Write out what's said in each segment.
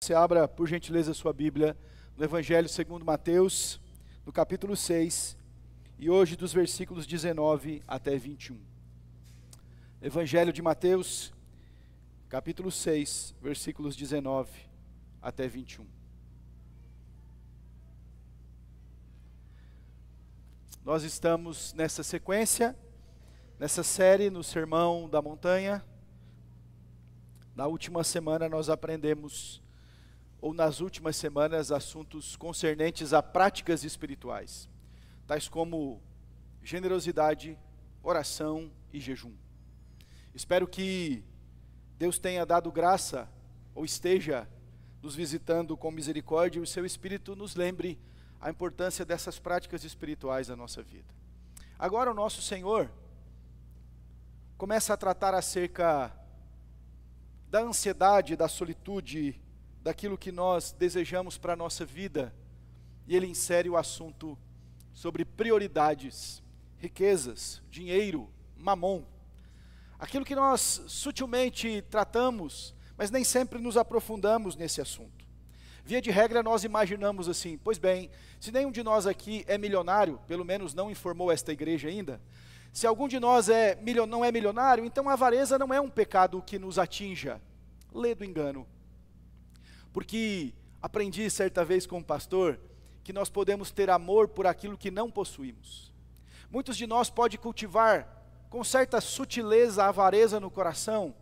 você abra, por gentileza, a sua Bíblia no Evangelho segundo Mateus, no capítulo 6, e hoje dos versículos 19 até 21. Evangelho de Mateus, capítulo 6, versículos 19 até 21. Nós estamos nessa sequência, nessa série no Sermão da Montanha. Na última semana nós aprendemos, ou nas últimas semanas, assuntos concernentes a práticas espirituais, tais como generosidade, oração e jejum. Espero que Deus tenha dado graça, ou esteja nos visitando com misericórdia, e o seu Espírito nos lembre a importância dessas práticas espirituais na nossa vida. Agora o nosso Senhor começa a tratar acerca da ansiedade, da solitude, daquilo que nós desejamos para a nossa vida, e ele insere o assunto sobre prioridades, riquezas, dinheiro, mamon, aquilo que nós sutilmente tratamos, mas nem sempre nos aprofundamos nesse assunto. Via de regra nós imaginamos assim, pois bem, se nenhum de nós aqui é milionário, pelo menos não informou esta igreja ainda, se algum de nós não é milionário, então a avareza não é um pecado que nos atinja. Lê do engano. Porque aprendi certa vez com um pastor que nós podemos ter amor por aquilo que não possuímos. Muitos de nós podem cultivar com certa sutileza a avareza no coração,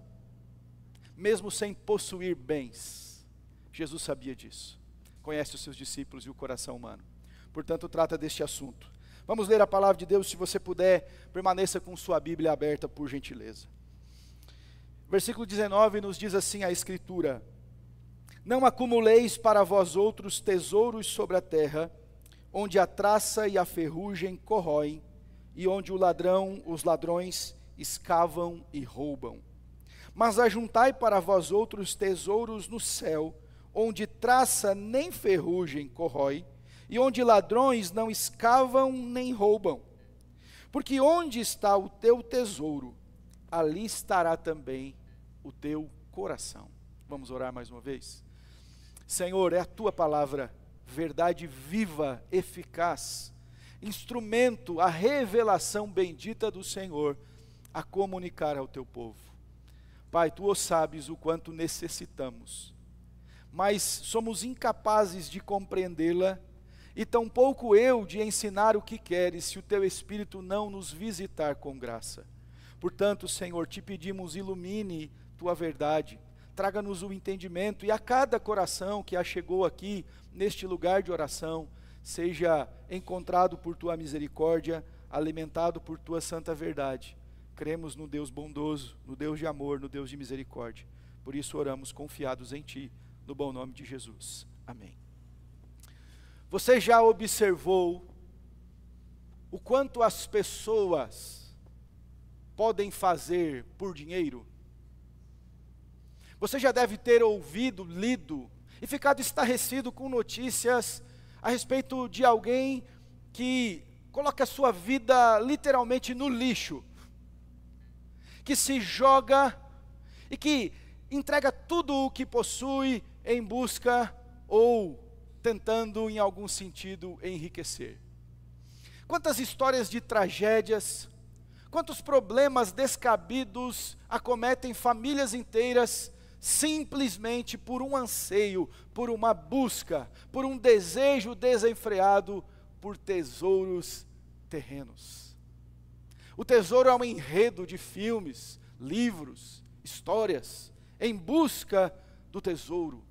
mesmo sem possuir bens. Jesus sabia disso. Conhece os seus discípulos e o coração humano. Portanto, trata deste assunto. Vamos ler a palavra de Deus, se você puder, permaneça com sua Bíblia aberta, por gentileza. Versículo 19 nos diz assim a Escritura: não acumuleis para vós outros tesouros sobre a terra, onde a traça e a ferrugem corroem, e onde os ladrões escavam e roubam. Mas ajuntai para vós outros tesouros no céu, onde traça nem ferrugem corrói, e onde ladrões não escavam nem roubam. Porque onde está o teu tesouro, ali estará também o teu coração. Vamos orar mais uma vez? Senhor, é a tua palavra, verdade viva, eficaz, instrumento, a revelação bendita do Senhor, a comunicar ao teu povo. Pai, tu o sabes o quanto necessitamos, mas somos incapazes de compreendê-la, e tampouco eu de ensinar o que queres, se o teu Espírito não nos visitar com graça. Portanto, Senhor, te pedimos, ilumine tua verdade, traga-nos o entendimento, e a cada coração que achegou aqui, neste lugar de oração, seja encontrado por tua misericórdia, alimentado por tua santa verdade. Cremos no Deus bondoso, no Deus de amor, no Deus de misericórdia. Por isso oramos confiados em ti, no bom nome de Jesus. Amém. Você já observou o quanto as pessoas podem fazer por dinheiro? Você já deve ter ouvido, lido e ficado estarrecido com notícias a respeito de alguém que coloca a sua vida literalmente no lixo, que se joga e que entrega tudo o que possui em busca ou tentando em algum sentido enriquecer. Quantas histórias de tragédias, quantos problemas descabidos acometem famílias inteiras, simplesmente por um anseio, por uma busca, por um desejo desenfreado por tesouros terrenos. O tesouro é um enredo de filmes, livros, histórias, em busca do tesouro.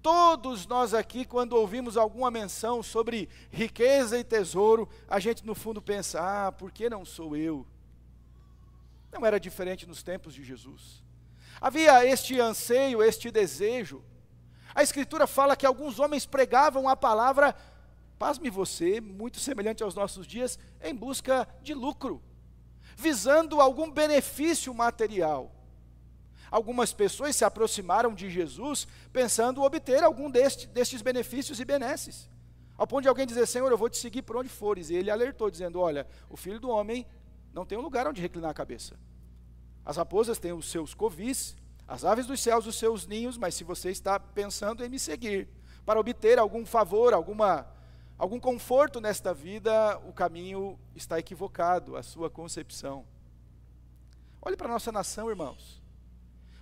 Todos nós aqui, quando ouvimos alguma menção sobre riqueza e tesouro, a gente no fundo pensa, por que não sou eu? Não era diferente nos tempos de Jesus. Havia este anseio, este desejo. A Escritura fala que alguns homens pregavam a palavra, pasme você, muito semelhante aos nossos dias, em busca de lucro, visando algum benefício material. Algumas pessoas se aproximaram de Jesus pensando obter algum destes benefícios e benesses. Ao ponto de alguém dizer, Senhor, eu vou te seguir por onde fores. E ele alertou, dizendo, olha, o Filho do Homem não tem um lugar onde reclinar a cabeça. As raposas têm os seus covis, As aves dos céus os seus ninhos, mas se você está pensando em me seguir, para obter algum favor, algum conforto nesta vida, o caminho está equivocado, a sua concepção. Olhe para a nossa nação, irmãos.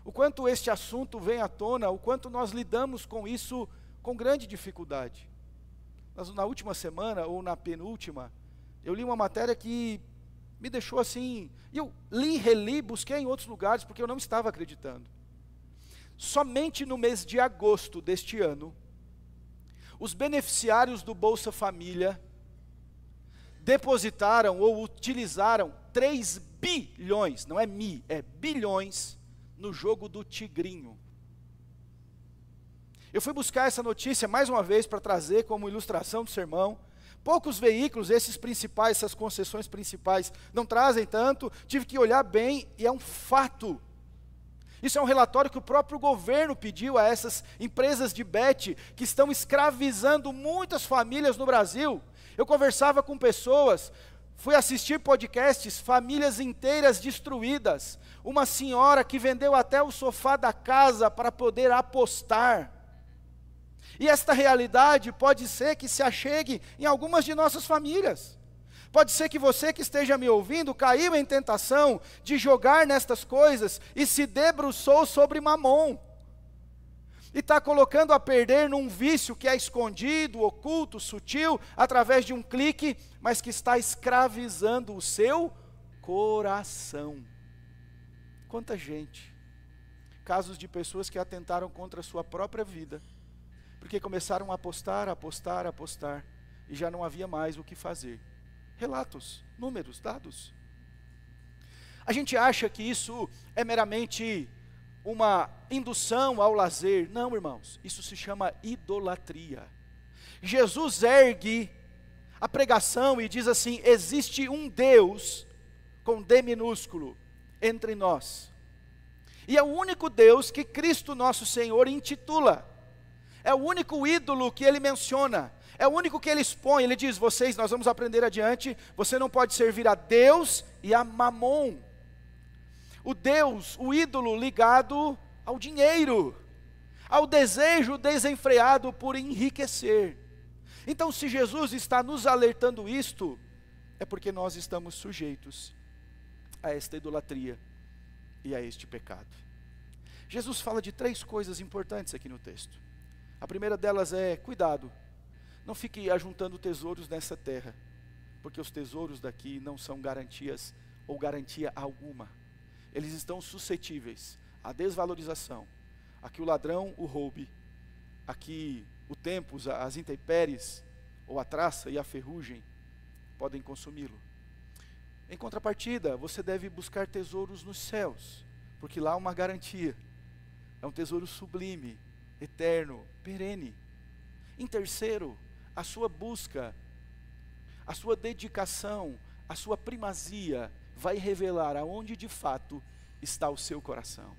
O quanto este assunto vem à tona, o quanto nós lidamos com isso com grande dificuldade. Na última semana, ou na penúltima, eu li uma matéria que me deixou assim, e eu li, reli, busquei em outros lugares, porque eu não estava acreditando. Somente no mês de agosto deste ano, os beneficiários do Bolsa Família depositaram ou utilizaram 3 bilhões, não é bilhões, no jogo do Tigrinho. Eu fui buscar essa notícia mais uma vez para trazer como ilustração do sermão. Poucos veículos, esses principais, essas concessões principais, não trazem tanto, tive que olhar bem e é um fato. Isso é um relatório que o próprio governo pediu a essas empresas de bet que estão escravizando muitas famílias no Brasil. Eu conversava com pessoas, fui assistir podcasts, famílias inteiras destruídas. Uma senhora que vendeu até o sofá da casa para poder apostar. E esta realidade pode ser que se achegue em algumas de nossas famílias. Pode ser que você que esteja me ouvindo caiu em tentação de jogar nestas coisas e se debruçou sobre Mamon. E está colocando a perder num vício que é escondido, oculto, sutil, através de um clique, mas que está escravizando o seu coração. Quanta gente. Casos de pessoas que atentaram contra a sua própria vida, porque começaram a apostar, e já não havia mais o que fazer. Relatos, números, dados. A gente acha que isso é meramente uma indução ao lazer. Não, irmãos, isso se chama idolatria. Jesus ergue a pregação e diz assim: existe um Deus, com D minúsculo, entre nós. E é o único Deus que Cristo nosso Senhor intitula. É o único ídolo que ele menciona. É o único que ele expõe. Ele diz: nós vamos aprender adiante, você não pode servir a Deus e a Mamon. O Deus, o ídolo ligado ao dinheiro, ao desejo desenfreado por enriquecer. Então, se Jesus está nos alertando isto, é porque nós estamos sujeitos a esta idolatria e a este pecado. Jesus fala de 3 coisas importantes aqui no texto. A primeira delas é: cuidado, não fique ajuntando tesouros nessa terra, porque os tesouros daqui não são garantias ou garantia alguma. Eles estão suscetíveis à desvalorização, a que o ladrão o roube, a que o tempo, as intempéries, ou a traça e a ferrugem podem consumi-lo. Em contrapartida, você deve buscar tesouros nos céus, porque lá há uma garantia. É um tesouro sublime, eterno, perene. Em terceiro, a sua busca, a sua dedicação, a sua primazia vai revelar aonde de fato está o seu coração.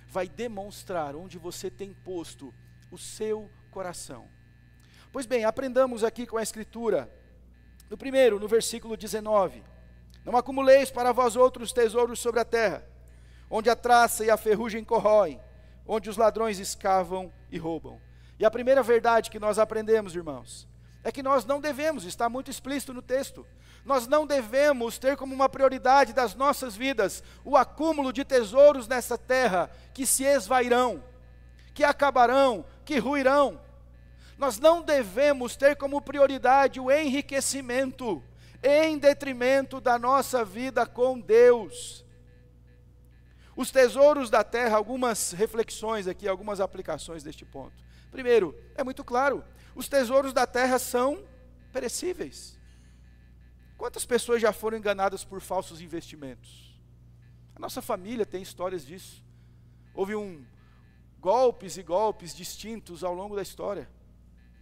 Vai demonstrar onde você tem posto o seu coração. Pois bem, aprendamos aqui com a Escritura. No versículo 19. Não acumuleis para vós outros tesouros sobre a terra, onde a traça e a ferrugem corroem, onde os ladrões escavam e roubam. E a primeira verdade que nós aprendemos, irmãos, é que nós não devemos, está muito explícito no texto, nós não devemos ter como uma prioridade das nossas vidas o acúmulo de tesouros nessa terra que se esvairão, que acabarão, que ruirão. Nós não devemos ter como prioridade o enriquecimento em detrimento da nossa vida com Deus. Os tesouros da terra, algumas reflexões aqui, algumas aplicações deste ponto. Primeiro, é muito claro, os tesouros da terra são perecíveis. Quantas pessoas já foram enganadas por falsos investimentos? A nossa família tem histórias disso. Houve golpes e golpes distintos ao longo da história.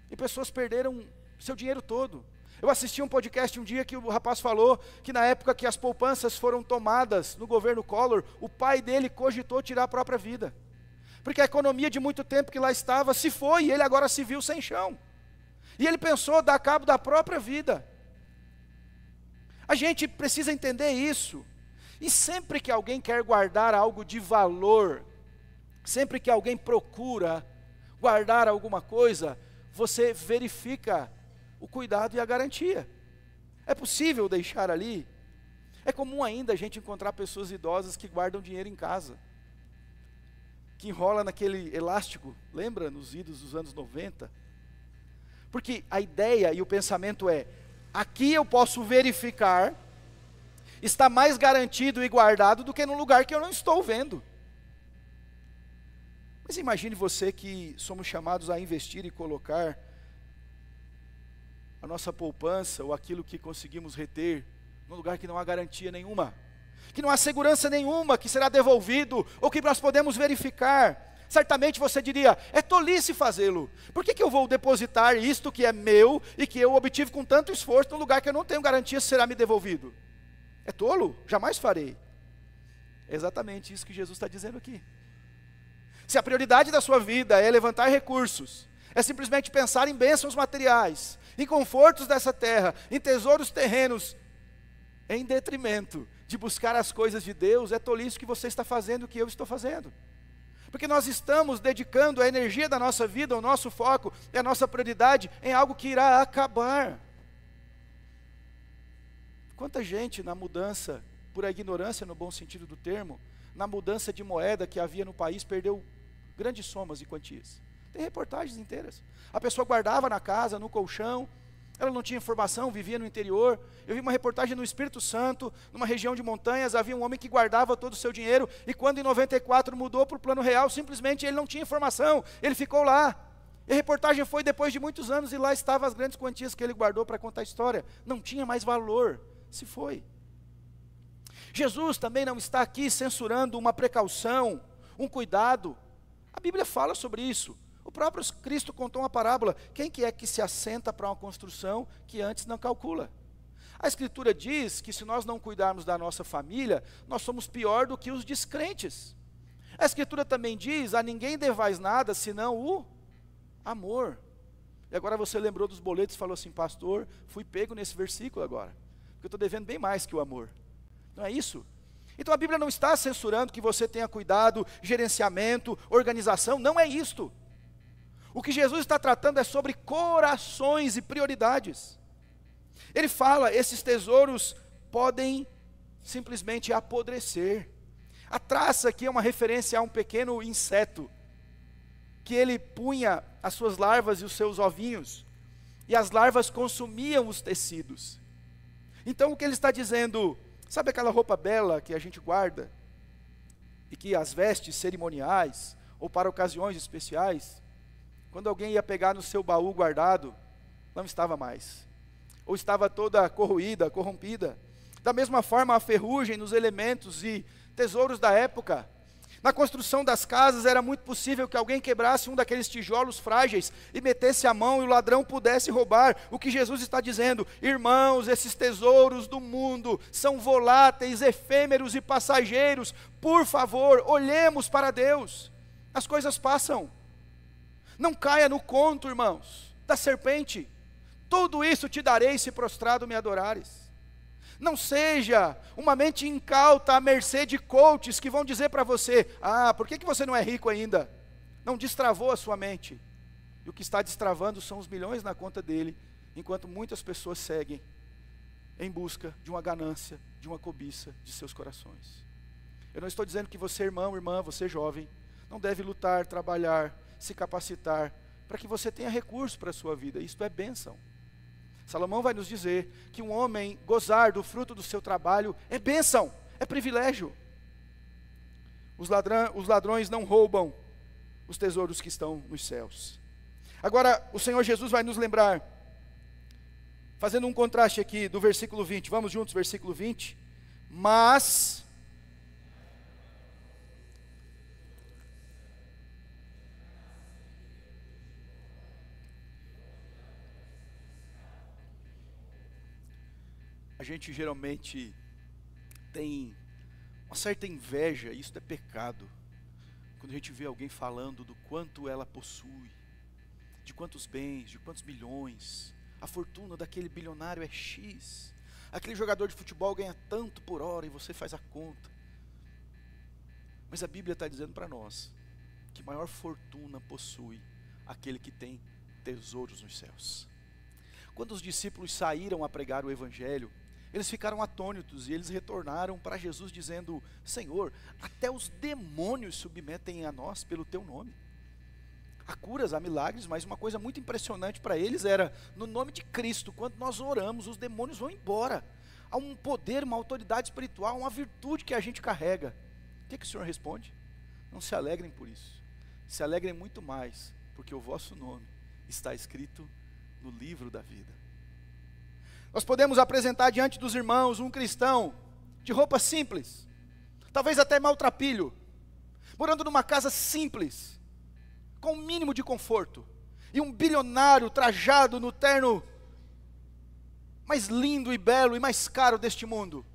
E pessoas perderam seu dinheiro todo. Eu assisti um podcast um dia que o rapaz falou que na época que as poupanças foram tomadas no governo Collor, o pai dele cogitou tirar a própria vida. Porque a economia de muito tempo que lá estava se foi e ele agora se viu sem chão. E ele pensou dar cabo da própria vida. A gente precisa entender isso. E sempre que alguém quer guardar algo de valor, Sempre que alguém procura guardar alguma coisa, você verifica o cuidado e a garantia. É possível deixar ali? É comum ainda a gente encontrar pessoas idosas que guardam dinheiro em casa, que enrola naquele elástico, lembra, nos idos dos anos 90? Porque a ideia e o pensamento é, aqui eu posso verificar, está mais garantido e guardado do que num lugar que eu não estou vendo. Mas imagine você que somos chamados a investir e colocar a nossa poupança ou aquilo que conseguimos reter num lugar que não há garantia nenhuma, que não há segurança nenhuma que será devolvido ou que nós podemos verificar. Certamente você diria, é tolice fazê-lo. Por que eu vou depositar isto que é meu e que eu obtive com tanto esforço num lugar que eu não tenho garantia se será me devolvido? É tolo? Jamais farei. É exatamente isso que Jesus está dizendo aqui. Se a prioridade da sua vida é levantar recursos, é simplesmente pensar em bênçãos materiais, em confortos dessa terra, em tesouros terrenos, em detrimento de buscar as coisas de Deus, é tolice que você está fazendo o que eu estou fazendo. Porque nós estamos dedicando a energia da nossa vida, o nosso foco e a nossa prioridade em algo que irá acabar. Quanta gente na mudança, por ignorância no bom sentido do termo, na mudança de moeda que havia no país, perdeu grandes somas e quantias. Tem reportagens inteiras. A pessoa guardava na casa, no colchão, ela não tinha informação, vivia no interior. Eu vi uma reportagem no Espírito Santo, numa região de montanhas, havia um homem que guardava todo o seu dinheiro, e quando em 94 mudou para o plano real, simplesmente ele não tinha informação, ele ficou lá. E a reportagem foi depois de muitos anos, e lá estavam as grandes quantias que ele guardou para contar a história. Não tinha mais valor, se foi. Jesus também não está aqui censurando uma precaução, um cuidado. A Bíblia fala sobre isso. O próprio Cristo contou uma parábola. Quem que é que se assenta para uma construção que antes não calcula? A Escritura diz que se nós não cuidarmos da nossa família, nós somos pior do que os descrentes. A Escritura também diz, a ninguém devais nada, senão o amor. E agora você lembrou dos boletos e falou assim, pastor, fui pego nesse versículo agora, porque eu estou devendo bem mais que o amor. Não é isso? Então a Bíblia não está censurando que você tenha cuidado, gerenciamento, organização, não é isto. O que Jesus está tratando é sobre corações e prioridades. Ele fala, esses tesouros podem simplesmente apodrecer. A traça aqui é uma referência a um pequeno inseto, que ele punha as suas larvas e os seus ovinhos, e as larvas consumiam os tecidos. Então o que ele está dizendo, sabe aquela roupa bela que a gente guarda, e que as vestes cerimoniais, ou para ocasiões especiais, quando alguém ia pegar no seu baú guardado, não estava mais, ou estava toda corroída, corrompida. Da mesma forma, a ferrugem nos elementos e tesouros da época. Na construção das casas era muito possível que alguém quebrasse um daqueles tijolos frágeis e metesse a mão e o ladrão pudesse roubar. O que Jesus está dizendo, irmãos, esses tesouros do mundo são voláteis, efêmeros e passageiros. Por favor, olhemos para Deus. As coisas passam. Não caia no conto, irmãos, da serpente. Tudo isso te darei se prostrado me adorares. Não seja uma mente incauta à mercê de coaches que vão dizer para você, por que você não é rico ainda? Não destravou a sua mente. E o que está destravando são os milhões na conta dele, enquanto muitas pessoas seguem em busca de uma ganância, de uma cobiça de seus corações. Eu não estou dizendo que você, irmão, irmã, você jovem, não deve lutar, trabalhar, se capacitar, para que você tenha recurso para a sua vida. Isto é bênção. Salomão vai nos dizer que um homem gozar do fruto do seu trabalho é bênção, é privilégio. Os ladrões não roubam os tesouros que estão nos céus. Agora, o Senhor Jesus vai nos lembrar, fazendo um contraste aqui do versículo 20, vamos juntos, versículo 20. Mas a gente geralmente tem uma certa inveja, isso é pecado, quando a gente vê alguém falando do quanto ela possui, de quantos bens, de quantos milhões, a fortuna daquele bilionário é X, aquele jogador de futebol ganha tanto por hora e você faz a conta. Mas a Bíblia está dizendo para nós que maior fortuna possui aquele que tem tesouros nos céus. Quando os discípulos saíram a pregar o evangelho, eles ficaram atônitos e eles retornaram para Jesus dizendo: Senhor, até os demônios submetem a nós pelo teu nome. Há curas, há milagres, mas uma coisa muito impressionante para eles era, no nome de Cristo, quando nós oramos, os demônios vão embora. Há um poder, uma autoridade espiritual, uma virtude que a gente carrega. O que o Senhor responde? Não se alegrem por isso. Se alegrem muito mais, porque o vosso nome está escrito no livro da vida. Nós podemos apresentar diante dos irmãos um cristão de roupa simples, talvez até maltrapilho, morando numa casa simples, com o mínimo de conforto, e um bilionário trajado no terno mais lindo e belo e mais caro deste mundo.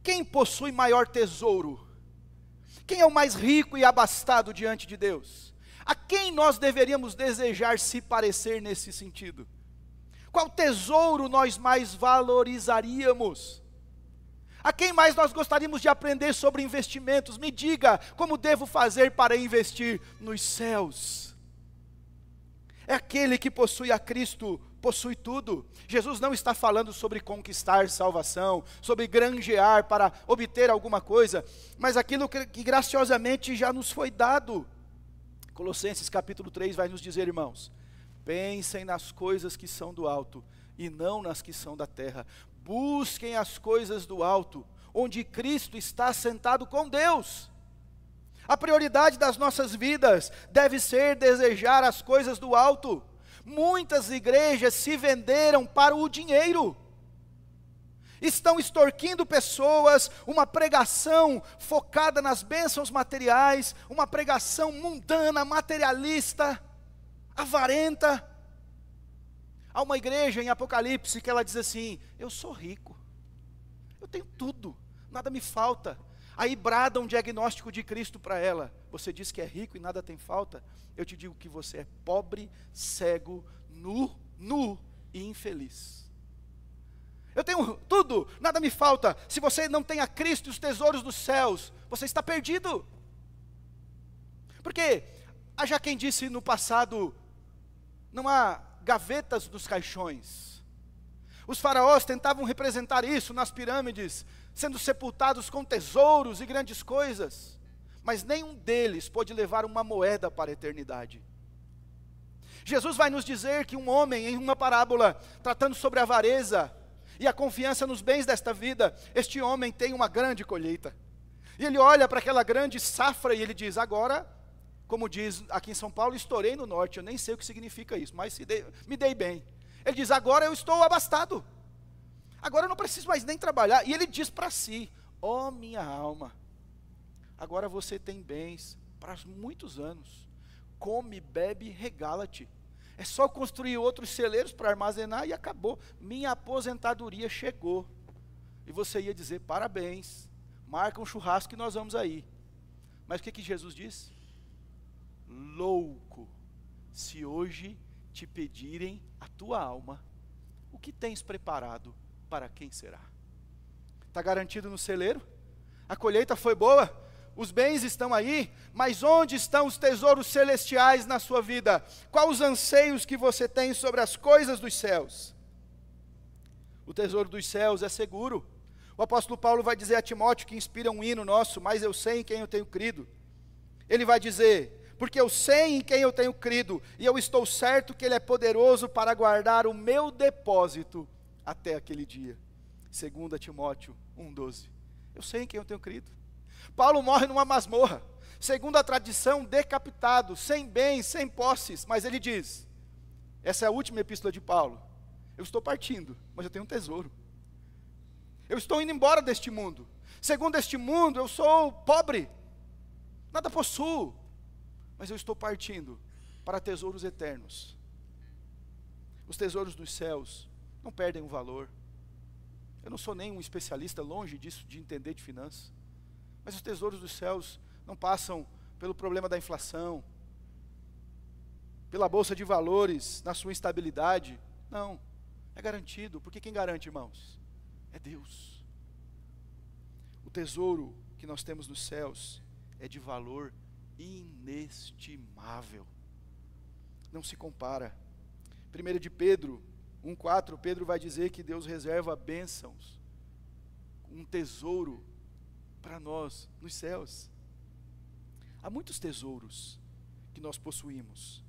Quem possui maior tesouro? Quem é o mais rico e abastado diante de Deus? A quem nós deveríamos desejar se parecer nesse sentido? Qual tesouro nós mais valorizaríamos? A quem mais nós gostaríamos de aprender sobre investimentos? Me diga como devo fazer para investir nos céus. É aquele que possui a Cristo, possui tudo. Jesus não está falando sobre conquistar salvação, sobre granjear para obter alguma coisa, mas aquilo que graciosamente já nos foi dado. Colossenses capítulo 3 vai nos dizer, irmãos: pensem nas coisas que são do alto e não nas que são da terra. Busquem as coisas do alto, onde Cristo está sentado com Deus. A prioridade das nossas vidas deve ser desejar as coisas do alto. Muitas igrejas se venderam para o dinheiro. Estão extorquindo pessoas, uma pregação focada nas bênçãos materiais, uma pregação mundana, materialista, avarenta. Há uma igreja em Apocalipse que ela diz assim: eu sou rico, eu tenho tudo, nada me falta. Aí brada um diagnóstico de Cristo para ela: você diz que é rico e nada tem falta? Eu te digo que você é pobre, cego, nu e infeliz. Eu tenho tudo, nada me falta. Se você não tem a Cristo e os tesouros dos céus, você está perdido. Porque há já quem disse no passado: não há gavetas nos caixões. Os faraós tentavam representar isso nas pirâmides, sendo sepultados com tesouros e grandes coisas, mas nenhum deles pôde levar uma moeda para a eternidade. Jesus vai nos dizer que um homem, em uma parábola, tratando sobre a avareza e a confiança nos bens desta vida, este homem tem uma grande colheita, e ele olha para aquela grande safra e ele diz: agora, como diz aqui em São Paulo, estourei no norte. Eu nem sei o que significa isso, mas me dei bem. Ele diz: agora eu estou abastado, agora eu não preciso mais nem trabalhar. E ele diz para si: ó minha alma, agora você tem bens para muitos anos, come, bebe, regala-te. É só construir outros celeiros para armazenar e acabou. Minha aposentadoria chegou. E você ia dizer: parabéns, marca um churrasco que nós vamos aí. Mas o que Jesus diz? Louco, se hoje te pedirem a tua alma, o que tens preparado, para quem será? Está garantido no celeiro? A colheita foi boa? Os bens estão aí? Mas onde estão os tesouros celestiais na sua vida? Quais os anseios que você tem sobre as coisas dos céus? O tesouro dos céus é seguro. O apóstolo Paulo vai dizer a Timóteo, que inspira um hino nosso: mas eu sei em quem eu tenho crido. Ele vai dizer: porque eu sei em quem eu tenho crido, e eu estou certo que Ele é poderoso para guardar o meu depósito até aquele dia. 2 Timóteo 1,12. Eu sei em quem eu tenho crido. Paulo morre numa masmorra, segundo a tradição, decapitado, sem bens, sem posses, mas ele diz, essa é a última epístola de Paulo: eu estou partindo, mas eu tenho um tesouro. Eu estou indo embora deste mundo. Segundo este mundo, eu sou pobre, nada possuo, mas eu estou partindo para tesouros eternos. Os tesouros dos céus não perdem o valor. Eu não sou nem um especialista, longe disso, de entender de finanças, mas os tesouros dos céus não passam pelo problema da inflação, pela bolsa de valores, na sua instabilidade. Não, é garantido. Porque quem garante, irmãos? É Deus. O tesouro que nós temos nos céus é de valor inestimável. Não se compara. 1 de Pedro 1,4, Pedro vai dizer que Deus reserva bênçãos, um tesouro para nós nos céus. Há muitos tesouros que nós possuímos.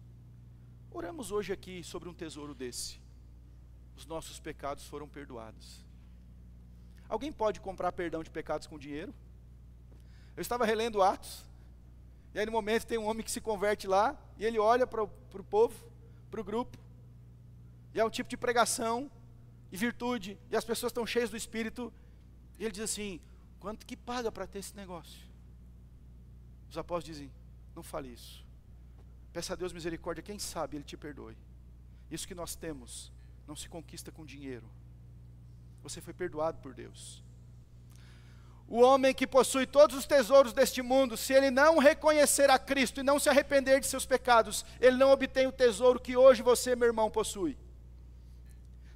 Oramos hoje aqui sobre um tesouro desse. Os nossos pecados foram perdoados. Alguém pode comprar perdão de pecados com dinheiro? Eu estava relendo Atos, e aí no momento tem um homem que se converte lá, e ele olha para o povo, para o grupo, e é um tipo de pregação e virtude, e as pessoas estão cheias do Espírito, e ele diz assim: quanto que paga para ter esse negócio? Os apóstolos dizem: não fale isso, peça a Deus misericórdia, quem sabe Ele te perdoe. Isso que nós temos não se conquista com dinheiro. Você foi perdoado por Deus. O homem que possui todos os tesouros deste mundo, se ele não reconhecer a Cristo e não se arrepender de seus pecados, ele não obtém o tesouro que hoje você, meu irmão, possui.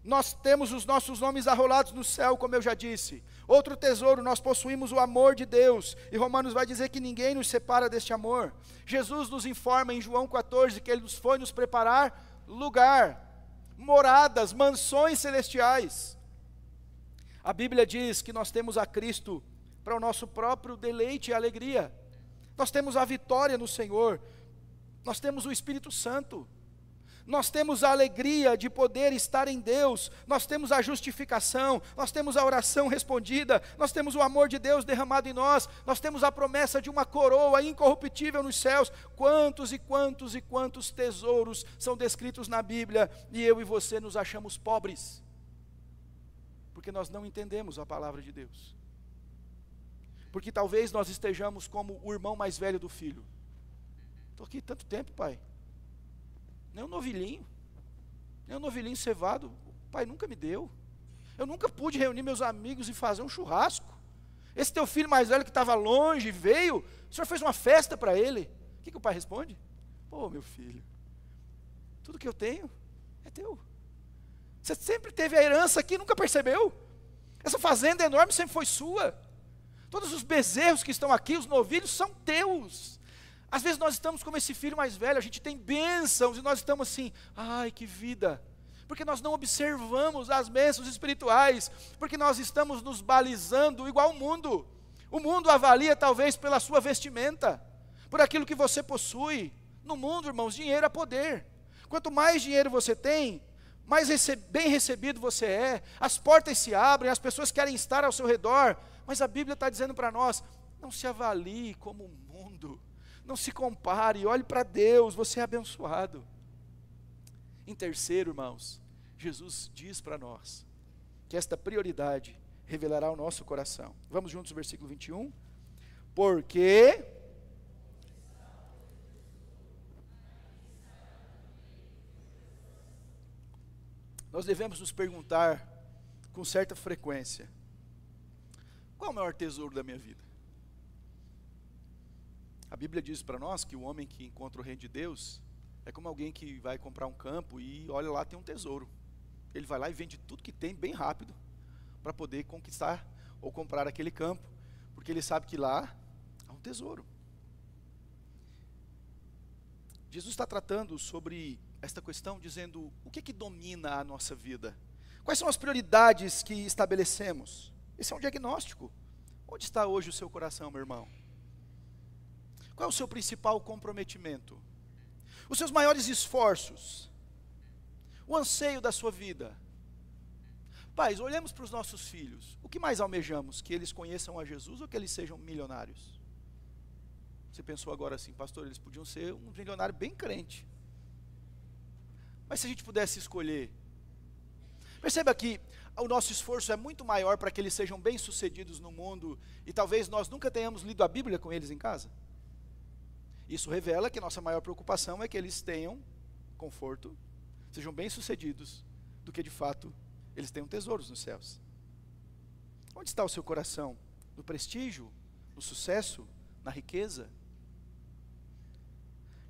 Nós temos os nossos nomes arrolados no céu, como eu já disse. Outro tesouro, nós possuímos o amor de Deus, e Romanos vai dizer que ninguém nos separa deste amor. Jesus nos informa em João 14 que Ele nos foi nos preparar lugar, moradas, mansões celestiais. A Bíblia diz que nós temos a Cristo para o nosso próprio deleite e alegria. Nós temos a vitória no Senhor, nós temos o Espírito Santo, nós temos a alegria de poder estar em Deus, nós temos a justificação, nós temos a oração respondida, nós temos o amor de Deus derramado em nós, nós temos a promessa de uma coroa incorruptível nos céus. Quantos e quantos e quantos tesouros são descritos na Bíblia, e eu e você nos achamos pobres, porque nós não entendemos a palavra de Deus. Porque talvez nós estejamos como o irmão mais velho do filho. Estou aqui tanto tempo, pai. Nem um novilhinho cevado, o pai nunca me deu. Eu nunca pude reunir meus amigos e fazer um churrasco. Esse teu filho mais velho que estava longe, veio, o senhor fez uma festa para ele. O que o pai responde? Pô, meu filho, tudo que eu tenho é teu. Você sempre teve a herança aqui, nunca percebeu? Essa fazenda enorme sempre foi sua. Todos os bezerros que estão aqui, os novilhos, são teus. Às vezes nós estamos como esse filho mais velho, a gente tem bênçãos, e nós estamos assim: ai, que vida. Porque nós não observamos as bênçãos espirituais, porque nós estamos nos balizando igual o mundo. O mundo avalia talvez pela sua vestimenta, por aquilo que você possui. No mundo, irmãos, dinheiro é poder. Quanto mais dinheiro você tem, mais bem recebido você é, as portas se abrem, as pessoas querem estar ao seu redor. Mas a Bíblia está dizendo para nós: não se avalie como o mundo, não se compare, olhe para Deus, você é abençoado. Em terceiro, irmãos, Jesus diz para nós que esta prioridade revelará o nosso coração. Vamos juntos ao versículo 21. Porque nós devemos nos perguntar com certa frequência: qual é o maior tesouro da minha vida? A Bíblia diz para nós que o homem que encontra o reino de Deus é como alguém que vai comprar um campo e olha lá, tem um tesouro. Ele vai lá e vende tudo que tem bem rápido para poder conquistar ou comprar aquele campo, porque ele sabe que lá há um tesouro. Jesus está tratando sobre esta questão, dizendo: o que domina a nossa vida? Quais são as prioridades que estabelecemos? Esse é um diagnóstico. Onde está hoje o seu coração, meu irmão? Qual é o seu principal comprometimento? Os seus maiores esforços? O anseio da sua vida? Pais, olhemos para os nossos filhos. O que mais almejamos? Que eles conheçam a Jesus ou que eles sejam milionários? Você pensou agora assim: pastor, eles podiam ser um milionário bem crente. Mas se a gente pudesse escolher, perceba que o nosso esforço é muito maior para que eles sejam bem-sucedidos no mundo, e talvez nós nunca tenhamos lido a Bíblia com eles em casa. Isso revela que a nossa maior preocupação é que eles tenham conforto, sejam bem-sucedidos, do que de fato eles tenham tesouros nos céus. Onde está o seu coração? No prestígio? No sucesso? Na riqueza?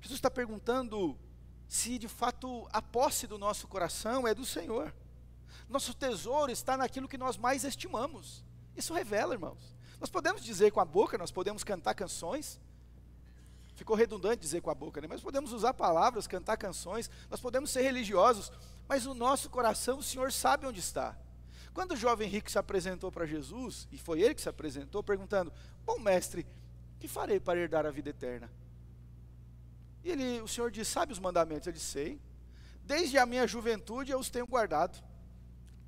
Jesus está perguntando se de fato a posse do nosso coração é do Senhor. Nosso tesouro está naquilo que nós mais estimamos. Isso revela, irmãos. Nós podemos dizer com a boca, nós podemos cantar canções, Ficou redundante dizer com a boca, né? Mas podemos usar palavras, cantar canções, nós podemos ser religiosos, mas o nosso coração, o Senhor sabe onde está. Quando o jovem rico se apresentou para Jesus, e foi ele que se apresentou, perguntando: bom mestre, que farei para herdar a vida eterna? E o Senhor disse: sabe os mandamentos? Ele disse: sei, desde a minha juventude eu os tenho guardado.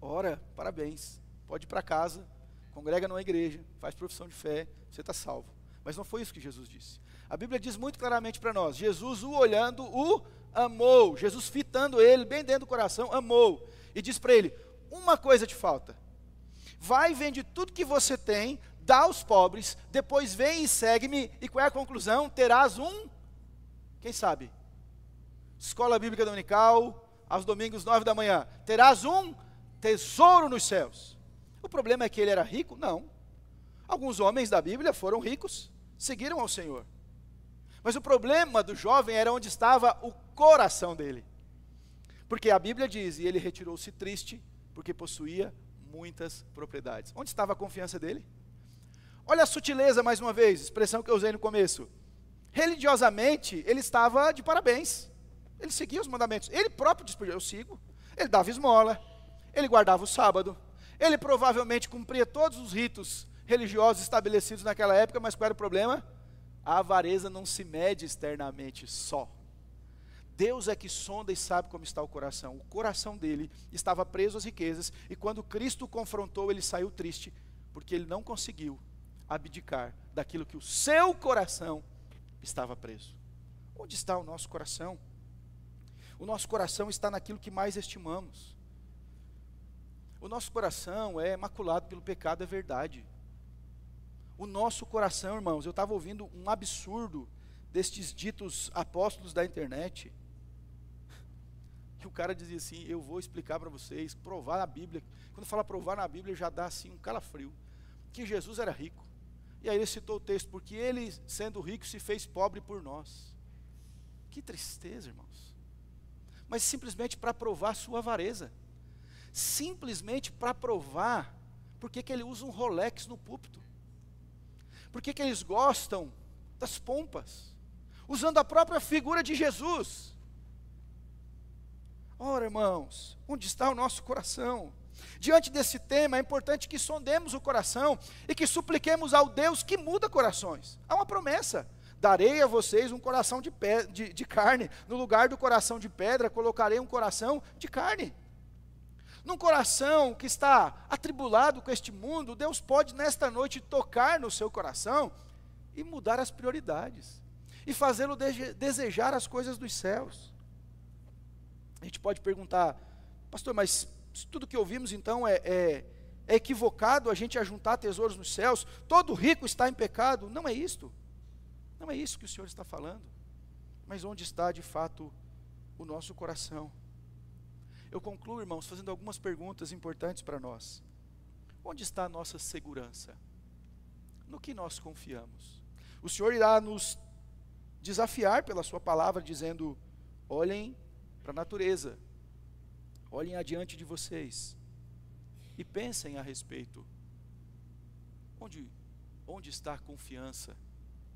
Ora, parabéns, pode ir para casa, congrega numa igreja, faz profissão de fé, você está salvo. Mas não foi isso que Jesus disse. A Bíblia diz muito claramente para nós: Jesus o olhando, o amou. Jesus fitando ele, bem dentro do coração, amou. E diz para ele: uma coisa te falta. Vai, vende tudo que você tem, dá aos pobres, depois vem e segue-me. E qual é a conclusão? Terás quem sabe? Escola Bíblica Dominical, aos domingos 9 da manhã. Terás um tesouro nos céus. O problema é que ele era rico? Não. Alguns homens da Bíblia foram ricos, seguiram ao Senhor. Mas o problema do jovem era onde estava o coração dele. Porque a Bíblia diz: e ele retirou-se triste, porque possuía muitas propriedades. Onde estava a confiança dele? Olha a sutileza mais uma vez, expressão que eu usei no começo. Religiosamente, ele estava de parabéns. Ele seguia os mandamentos. Ele próprio disse: eu sigo. Ele dava esmola, ele guardava o sábado, ele provavelmente cumpria todos os ritos religiosos estabelecidos naquela época, mas qual era o problema? A avareza não se mede externamente só. Deus é que sonda e sabe como está o coração. O coração dele estava preso às riquezas, e quando Cristo o confrontou, ele saiu triste, porque ele não conseguiu abdicar daquilo que o seu coração estava preso. Onde está o nosso coração? O nosso coração está naquilo que mais estimamos. O nosso coração é maculado pelo pecado, é verdade. O nosso coração, irmãos, eu estava ouvindo um absurdo destes ditos apóstolos da internet, que o cara dizia assim: eu vou explicar para vocês, provar na Bíblia. Quando fala provar na Bíblia, já dá assim um calafrio, que Jesus era rico. E aí ele citou o texto: porque ele, sendo rico, se fez pobre por nós. Que tristeza, irmãos. Mas simplesmente para provar sua avareza. Simplesmente para provar porque que ele usa um Rolex no púlpito. Porque que eles gostam das pompas, usando a própria figura de Jesus. Ora, irmãos, onde está o nosso coração? Diante desse tema, é importante que sondemos o coração e que supliquemos ao Deus que muda corações. Há uma promessa: darei a vocês um coração de carne, no lugar do coração de pedra, colocarei um coração de carne. Num coração que está atribulado com este mundo, Deus pode nesta noite tocar no seu coração e mudar as prioridades, e fazê-lo desejar as coisas dos céus. A gente pode perguntar: pastor, mas tudo que ouvimos então é equivocado a gente ajuntar tesouros nos céus? Todo rico está em pecado? Não é isto. Não é isso que o Senhor está falando. Mas onde está de fato o nosso coração? Eu concluo, irmãos, fazendo algumas perguntas importantes para nós. Onde está a nossa segurança? No que nós confiamos? O Senhor irá nos desafiar pela sua palavra, dizendo: olhem para a natureza, olhem adiante de vocês e pensem a respeito. Onde está a confiança?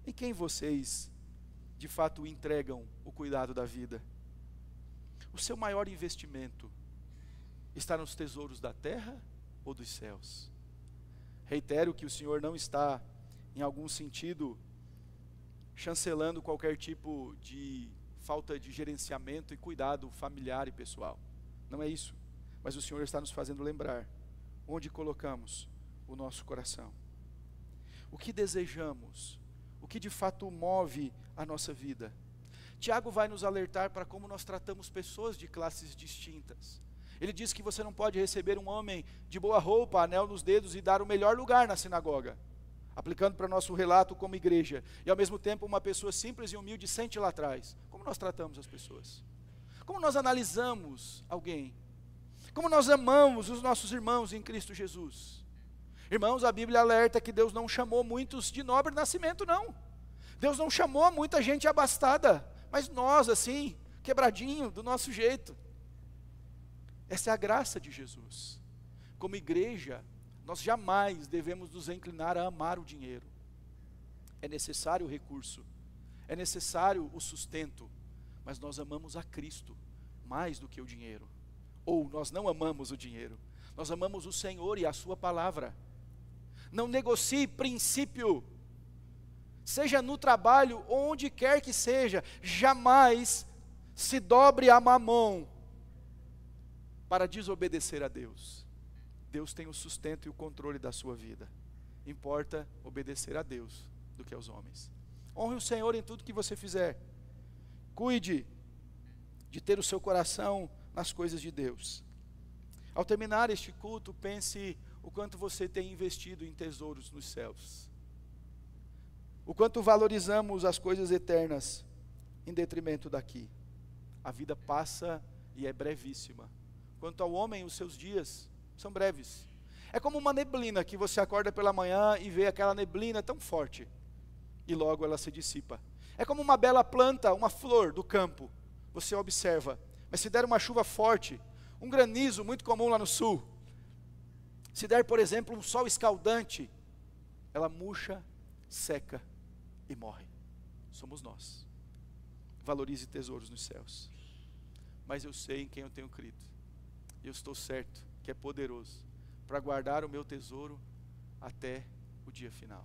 Em quem vocês de fato entregam o cuidado da vida? O seu maior investimento está nos tesouros da terra ou dos céus? Reitero que o Senhor não está, em algum sentido, chancelando qualquer tipo de falta de gerenciamento e cuidado familiar e pessoal. Não é isso. Mas o Senhor está nos fazendo lembrar onde colocamos o nosso coração. O que desejamos? O que de fato move a nossa vida? Tiago vai nos alertar para como nós tratamos pessoas de classes distintas. Ele diz que você não pode receber um homem de boa roupa, anel nos dedos e dar o melhor lugar na sinagoga, aplicando para nosso relato como igreja, e ao mesmo tempo uma pessoa simples e humilde sente lá atrás. Como nós tratamos as pessoas? Como nós analisamos alguém? Como nós amamos os nossos irmãos em Cristo Jesus? Irmãos, a Bíblia alerta que Deus não chamou muitos de nobre nascimento, não. Deus não chamou muita gente abastada, mas nós assim, quebradinho, do nosso jeito. Essa é a graça de Jesus. Como igreja, nós jamais devemos nos inclinar a amar o dinheiro. É necessário o recurso, é necessário o sustento, mas nós amamos a Cristo mais do que o dinheiro. Ou nós não amamos o dinheiro, nós amamos o Senhor e a sua palavra. Não negocie princípio, seja no trabalho, onde quer que seja, jamais se dobre a mamon para desobedecer a Deus. Deus tem o sustento e o controle da sua vida. Importa obedecer a Deus do que aos homens. Honre o Senhor em tudo que você fizer. Cuide de ter o seu coração nas coisas de Deus. Ao terminar este culto, pense o quanto você tem investido em tesouros nos céus. O quanto valorizamos as coisas eternas em detrimento daqui. A vida passa e é brevíssima. Quanto ao homem, os seus dias são breves. É como uma neblina que você acorda pela manhã e vê aquela neblina tão forte e logo ela se dissipa. É como uma bela planta, uma flor do campo. Você observa, mas se der uma chuva forte, um granizo muito comum lá no sul, se der, por exemplo, um sol escaldante, ela murcha, seca e morre. Somos nós. Valorize tesouros nos céus. Mas eu sei em quem eu tenho crido. E eu estou certo que é poderoso para guardar o meu tesouro até o dia final.